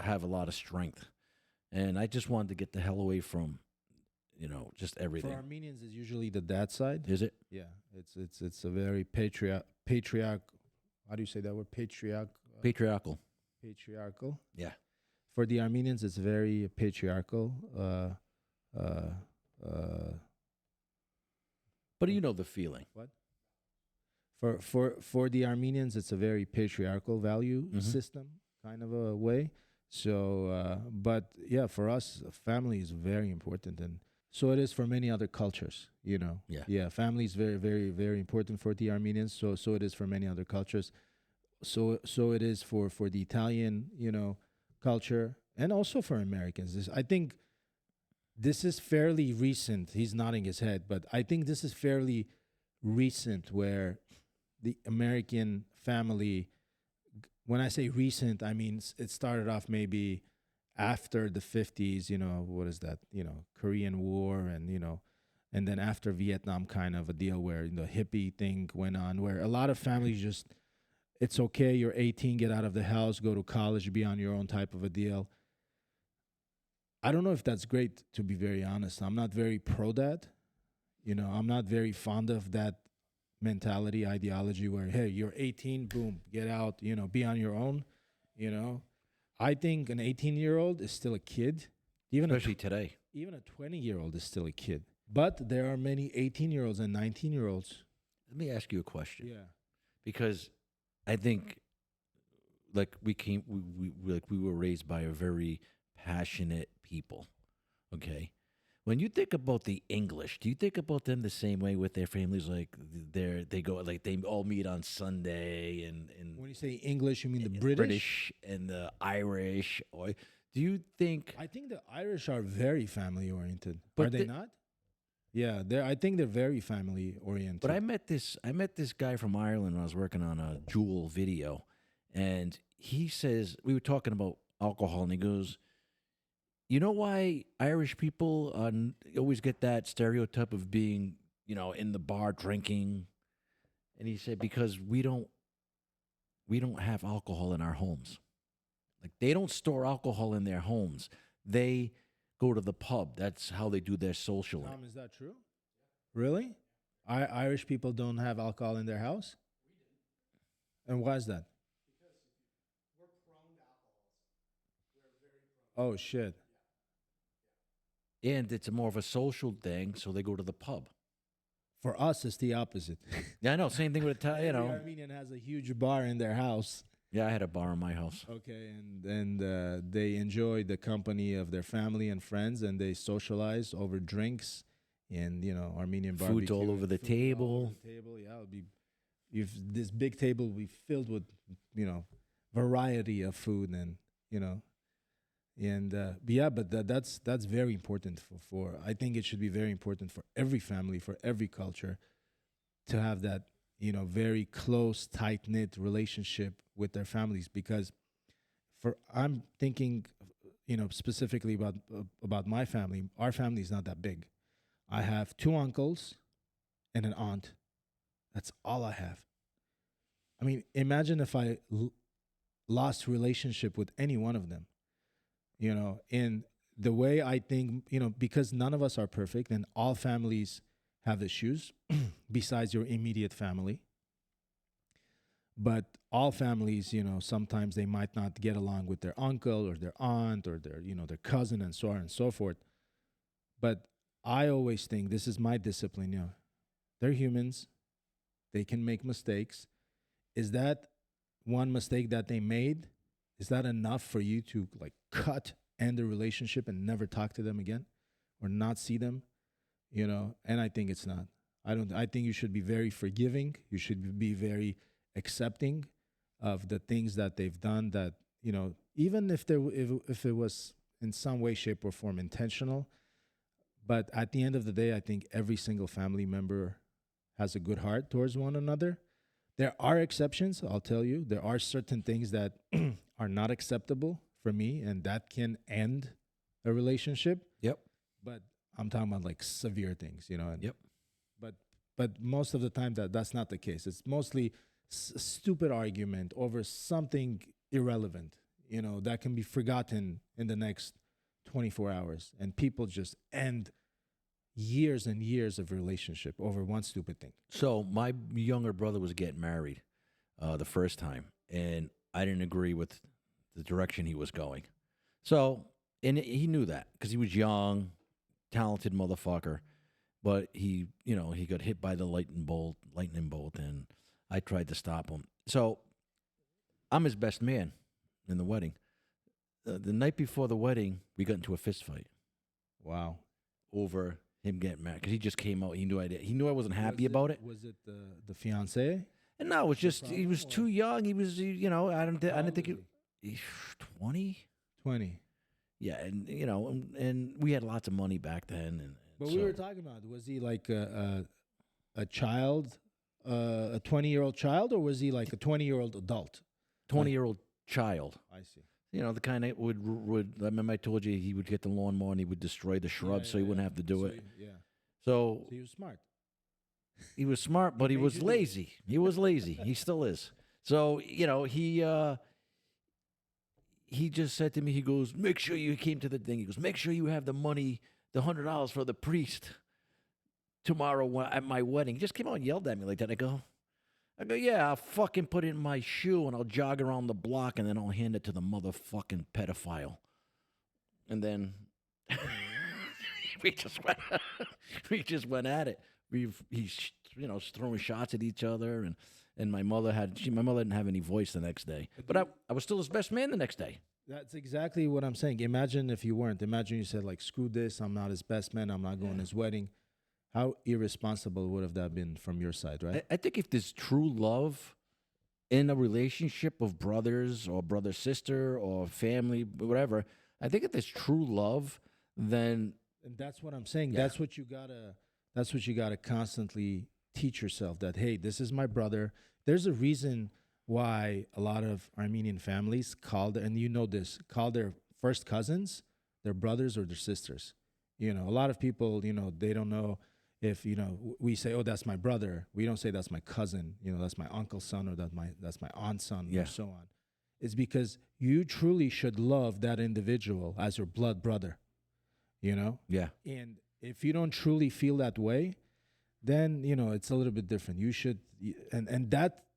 [SPEAKER 1] have a lot of strength, and I just wanted to get the hell away from, just everything.
[SPEAKER 2] For Armenians, it's usually the dad side.
[SPEAKER 1] Is it?
[SPEAKER 2] Yeah, it's a very patriarch. How do you say that word?
[SPEAKER 1] Patriarchal.
[SPEAKER 2] Patriarchal.
[SPEAKER 1] Yeah.
[SPEAKER 2] For the Armenians, it's very patriarchal.
[SPEAKER 1] But you know the feeling.
[SPEAKER 2] What? For the Armenians, it's a very patriarchal value system, kind of a way. So, but yeah, for us, family is very important, and so it is for many other cultures. Yeah, family is very, very, very important for the Armenians. So it is for many other cultures. So it is for the Italian, culture, and also for Americans. I think this is fairly recent. He's nodding his head, but I think this is fairly recent where the American family, when I say recent, I mean it started off maybe after the 50s, what is that, Korean War, and then after Vietnam, kind of a deal where the hippie thing went on, where a lot of families just, it's okay, you're 18, get out of the house, go to college, be on your own type of a deal. I don't know if that's great, to be very honest. I'm not very pro that. I'm not very fond of that mentality, ideology where, hey, you're 18, boom, get out, be on your own, I think an 18-year-old is still a kid.
[SPEAKER 1] Especially today.
[SPEAKER 2] Even a 20-year-old is still a kid. But there are many 18-year-olds and 19-year-olds.
[SPEAKER 1] Let me ask you a question.
[SPEAKER 2] Yeah.
[SPEAKER 1] Because I think, like, we were raised by a very passionate people, okay? When you think about the English, do you think about them the same way with their families? Like they all meet on Sunday, and
[SPEAKER 2] When you say English, you mean the
[SPEAKER 1] British and the Irish, or do you think?
[SPEAKER 2] I think the Irish are very family oriented.
[SPEAKER 1] But
[SPEAKER 2] are they not? Yeah, I think they're very family oriented.
[SPEAKER 1] But I met this guy from Ireland when I was working on a Jewel video, and he says, we were talking about alcohol, and he goes, you know why Irish people always get that stereotype of being, in the bar drinking? And he said, because we don't have alcohol in our homes. Like, they don't store alcohol in their homes. They go to the pub. That's how they do their socialing.
[SPEAKER 2] Is that true? Really? Irish people don't have alcohol in their house? And why is that? Because we're prone to alcoholism. We're very prone. Oh, shit.
[SPEAKER 1] And it's more of a social thing, so they go to the pub.
[SPEAKER 2] For us, it's the opposite.
[SPEAKER 1] Yeah, I know. Same thing with Italian.
[SPEAKER 2] Every Armenian has a huge bar in their house.
[SPEAKER 1] Yeah, I had a bar in my house.
[SPEAKER 2] Okay, and they enjoy the company of their family and friends, and they socialize over drinks and Armenian barbecue.
[SPEAKER 1] Food's all over the table.
[SPEAKER 2] All over the table, yeah. It'll be, if this big table will be filled with variety of food, and but that's very important for I think it should be very important for every family, for every culture, to have that very close, tight-knit relationship with their families, because I'm thinking specifically about my family. Our family is not that big. I have 2 uncles and an aunt. That's all I have. I mean, imagine if I lost relationship with any one of them. In the way I think, because none of us are perfect, and all families have issues besides your immediate family. But all families, sometimes they might not get along with their uncle or their aunt or their cousin and so on and so forth. But I always think, this is my discipline, they're humans. They can make mistakes. Is that one mistake that they made, is that enough for you to end the relationship and never talk to them again or not see them? And I think it's not. I think you should be very forgiving. You should be very accepting of the things that they've done, that, even if it was in some way, shape, or form intentional. But at the end of the day, I think every single family member has a good heart towards one another. There are exceptions, I'll tell you. There are certain things that are not acceptable for me, and that can end a relationship.
[SPEAKER 1] Yep.
[SPEAKER 2] But I'm talking about severe things, And
[SPEAKER 1] Yep.
[SPEAKER 2] But most of the time that's not the case. It's mostly stupid argument over something irrelevant, that can be forgotten in the next 24 hours. And people just end years and years of relationship over one stupid thing.
[SPEAKER 1] So my younger brother was getting married the first time, and I didn't agree with the direction he was going. So, and he knew that because he was young, talented motherfucker, but he got hit by the lightning bolt, and I tried to stop him. So I'm his best man in the wedding. The night before the wedding, we got into a fist fight.
[SPEAKER 2] Wow.
[SPEAKER 1] Over him getting married because he just came out. He knew I wasn't happy about it.
[SPEAKER 2] Was it the fiance?
[SPEAKER 1] And no, it was just he was too young. He was I didn't think he 20.
[SPEAKER 2] 20.
[SPEAKER 1] Yeah, and and we had lots of money back then.
[SPEAKER 2] But we were talking about, was he like a child, a 20-year-old child, or was he like a 20-year-old adult?
[SPEAKER 1] 20-year-old child.
[SPEAKER 2] I see.
[SPEAKER 1] The kind that would I remember I told you he would get the lawnmower and he would destroy the shrubs so he wouldn't have to do it. So
[SPEAKER 2] he was smart.
[SPEAKER 1] He was smart, but he was lazy. He was lazy. He still is. So, he just said to me, he goes, make sure you came to the thing. He goes, make sure you have the money, the $100 for the priest tomorrow at my wedding. He just came out and yelled at me like that. I go, yeah, I'll fucking put it in my shoe and I'll jog around the block and then I'll hand it to the motherfucking pedophile. And then we just went at it. He's throwing shots at each other, and my mother didn't have any voice the next day. But I was still his best man the next day.
[SPEAKER 2] That's exactly what I'm saying. Imagine if you weren't. Imagine you said screw this, I'm not his best man, I'm not going to his wedding. How irresponsible would have that been from your side, right?
[SPEAKER 1] I think if there's true love in a relationship of brothers or brother-sister or family, whatever, I think if there's true love, then...
[SPEAKER 2] And that's what I'm saying.
[SPEAKER 1] Yeah.
[SPEAKER 2] That's what you gotta constantly teach yourself, that, hey, this is my brother. There's a reason why a lot of Armenian families call their first cousins their brothers or their sisters. A lot of people, they don't know if, we say, oh, that's my brother. We don't say that's my cousin, that's my uncle's son, or that's my aunt's son, or so on. It's because you truly should love that individual as your blood brother,
[SPEAKER 1] Yeah.
[SPEAKER 2] And if you don't truly feel that way, then, it's a little bit different. You should, and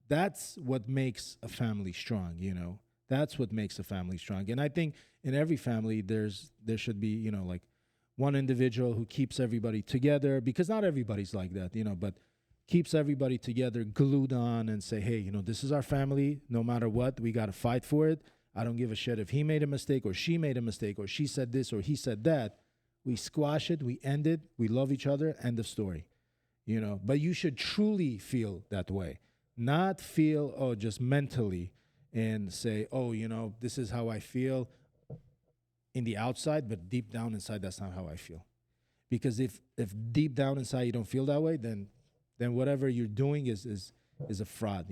[SPEAKER 2] that's what makes a family strong, That's what makes a family strong. And I think in every family, there should be, one individual who keeps everybody together, because not everybody's like that, but keeps everybody together, glued on, and say, hey, this is our family. No matter what, we got to fight for it. I don't give a shit if he made a mistake or she made a mistake or she said this or he said that. We squash it. We end it. We love each other. End of story. But you should truly feel that way, not feel, just mentally and say, oh, this is how I feel in the outside, but deep down inside, that's not how I feel. Because if deep down inside you don't feel that way, then whatever you're doing is a fraud.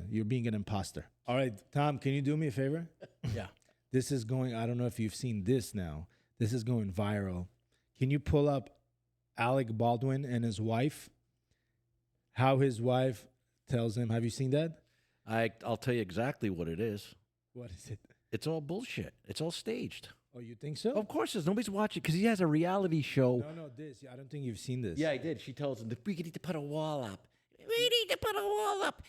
[SPEAKER 2] You're being an imposter. All right, Tom, can you do me a favor?
[SPEAKER 3] Yeah.
[SPEAKER 2] This is going, I don't know if you've seen this now. This is going viral. Can you pull up Alec Baldwin and his wife? How his wife tells him, have you seen that?
[SPEAKER 1] I'll tell you exactly what it is.
[SPEAKER 2] What is it?
[SPEAKER 1] It's all bullshit. It's all staged.
[SPEAKER 2] Oh, you think so?
[SPEAKER 1] Of course, there's nobody's watching because he has a reality show.
[SPEAKER 2] No, this. I don't think you've seen this.
[SPEAKER 1] Yeah, I did. She tells him we need to put a wall up. We need to put a wall up.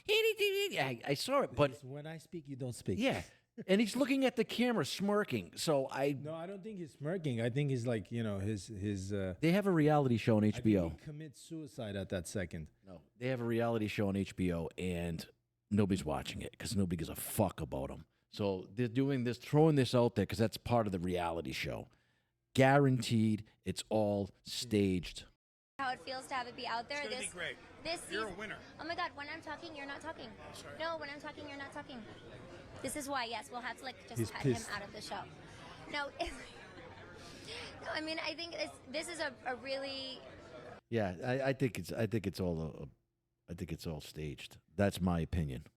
[SPEAKER 1] I saw it, but
[SPEAKER 2] When I speak, you don't speak.
[SPEAKER 1] yeah, and he's looking at the camera, smirking. So
[SPEAKER 2] No, I don't think he's smirking. I think he's like, his
[SPEAKER 1] they have a reality show on
[SPEAKER 2] I think
[SPEAKER 1] HBO.
[SPEAKER 2] he commits suicide at that second.
[SPEAKER 1] No, they have a reality show on HBO, and nobody's watching it because nobody gives a fuck about them. So they're doing this, throwing this out there because that's part of the reality show. Guaranteed, it's all staged.
[SPEAKER 4] How it feels to have it be out there.
[SPEAKER 5] It's gonna be great.
[SPEAKER 4] This
[SPEAKER 5] You're a
[SPEAKER 4] season-
[SPEAKER 5] winner.
[SPEAKER 4] Oh my God! When I'm talking, you're not talking.
[SPEAKER 5] Sorry.
[SPEAKER 4] No, when I'm talking, you're not talking. This is why. Yes, we'll have to just
[SPEAKER 2] He's
[SPEAKER 4] cut
[SPEAKER 2] pissed.
[SPEAKER 4] him out of the show. No, no. I mean, I think this is a really.
[SPEAKER 1] Yeah, I think it's all staged. That's my opinion.